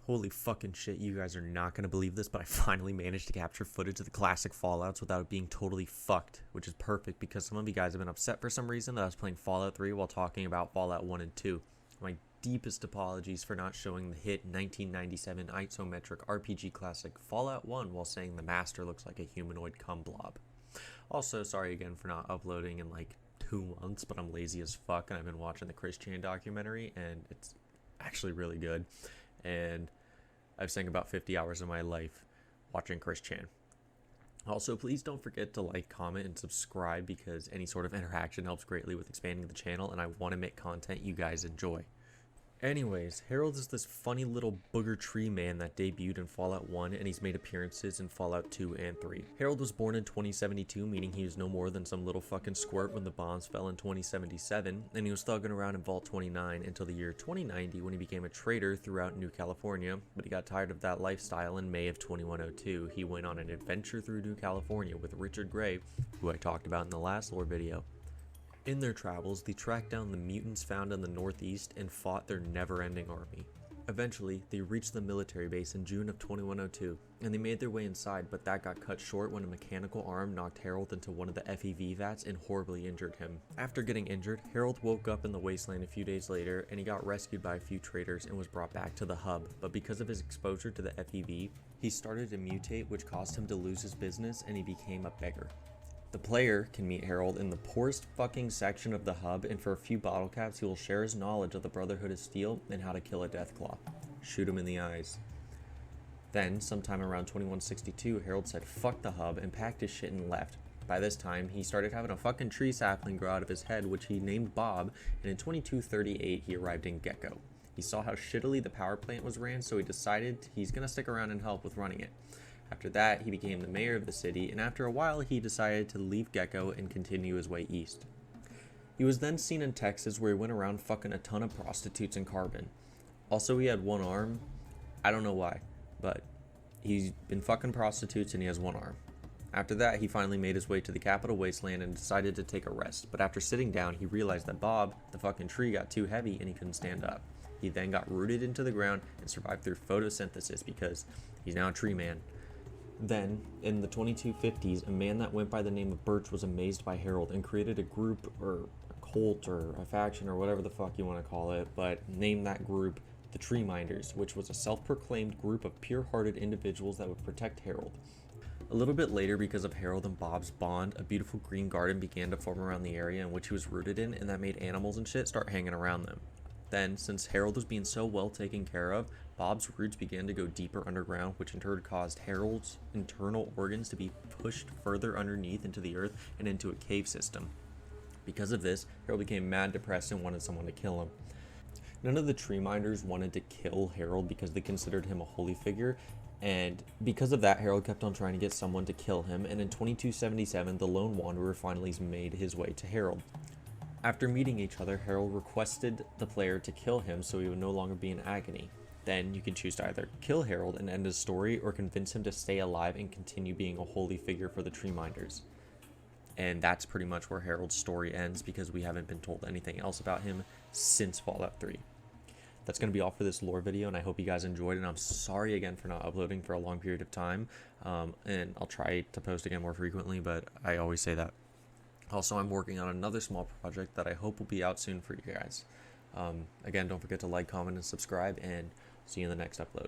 Holy fucking shit, you guys are not going to believe this, but I finally managed to capture footage of the classic Fallouts without it being totally fucked, which is perfect because some of you guys have been upset for some reason that I was playing Fallout 3 while talking about Fallout 1 and 2. My deepest apologies for not showing the hit 1997 isometric RPG classic Fallout 1 while saying the master looks like a humanoid cum blob. Also, sorry again for not uploading in like 2 months, but I'm lazy as fuck and I've been watching the Chris Chan documentary and it's actually really good. And I've spent about 50 hours of my life watching Chris Chan. Also, please don't forget to like, comment, and subscribe because any sort of interaction helps greatly with expanding the channel and I want to make content you guys enjoy. Anyways, Harold is this funny little booger tree man that debuted in Fallout 1 and he's made appearances in Fallout 2 and 3. Harold was born in 2072, meaning he was no more than some little fucking squirt when the bombs fell in 2077, and he was thugging around in Vault 29 until the year 2090 when he became a trader throughout New California, but he got tired of that lifestyle in May of 2102. He went on an adventure through New California with Richard Gray, who I talked about in the last lore video. In their travels, they tracked down the mutants found in the Northeast and fought their never-ending army. Eventually, they reached the military base in June of 2102, and they made their way inside, but that got cut short when a mechanical arm knocked Harold into one of the FEV vats and horribly injured him. After getting injured, Harold woke up in the wasteland a few days later, and he got rescued by a few traders and was brought back to the hub, but because of his exposure to the FEV, he started to mutate, which caused him to lose his business, and he became a beggar. The player can meet Harold in the poorest fucking section of the hub, and for a few bottle caps he will share his knowledge of the Brotherhood of Steel and how to kill a Deathclaw. Shoot him in the eyes. Then, sometime around 2162, Harold said fuck the hub and packed his shit and left. By this time, he started having a fucking tree sapling grow out of his head, which he named Bob, and in 2238 he arrived in Gecko. He saw how shittily the power plant was ran, so he decided he's gonna stick around and help with running it. After that, he became the mayor of the city, and after a while, he decided to leave Gecko and continue his way east. He was then seen in Texas, where he went around fucking a ton of prostitutes in Carbon. Also, he had one arm. I don't know why, but he's been fucking prostitutes and he has one arm. After that, he finally made his way to the Capital Wasteland and decided to take a rest, but after sitting down, he realized that Bob, the fucking tree, got too heavy and he couldn't stand up. He then got rooted into the ground and survived through photosynthesis because he's now a tree man. Then, in the 2250s, a man that went by the name of Birch was amazed by Harold and created a group, or a cult, or a faction, or whatever the fuck you want to call it, but named that group the Tree Minders, which was a self-proclaimed group of pure-hearted individuals that would protect Harold. A little bit later, because of Harold and Bob's bond, a beautiful green garden began to form around the area in which he was rooted in, and that made animals and shit start hanging around them. Then, since Harold was being so well taken care of, Bob's roots began to go deeper underground, which in turn caused Harold's internal organs to be pushed further underneath into the earth and into a cave system. Because of this, Harold became mad depressed and wanted someone to kill him. None of the Tree Minders wanted to kill Harold because they considered him a holy figure, and because of that, Harold kept on trying to get someone to kill him, and in 2277, the Lone Wanderer finally made his way to Harold. After meeting each other, Harold requested the player to kill him so he would no longer be in agony. Then you can choose to either kill Harold and end his story or convince him to stay alive and continue being a holy figure for the Tree Minders. And that's pretty much where Harold's story ends because we haven't been told anything else about him since Fallout 3. That's going to be all for this lore video, and I hope you guys enjoyed it. And I'm sorry again for not uploading for a long period of time, and I'll try to post again more frequently, but I always say that. Also, I'm working on another small project that I hope will be out soon for you guys. Again, don't forget to like, comment, and subscribe, and see you in the next upload.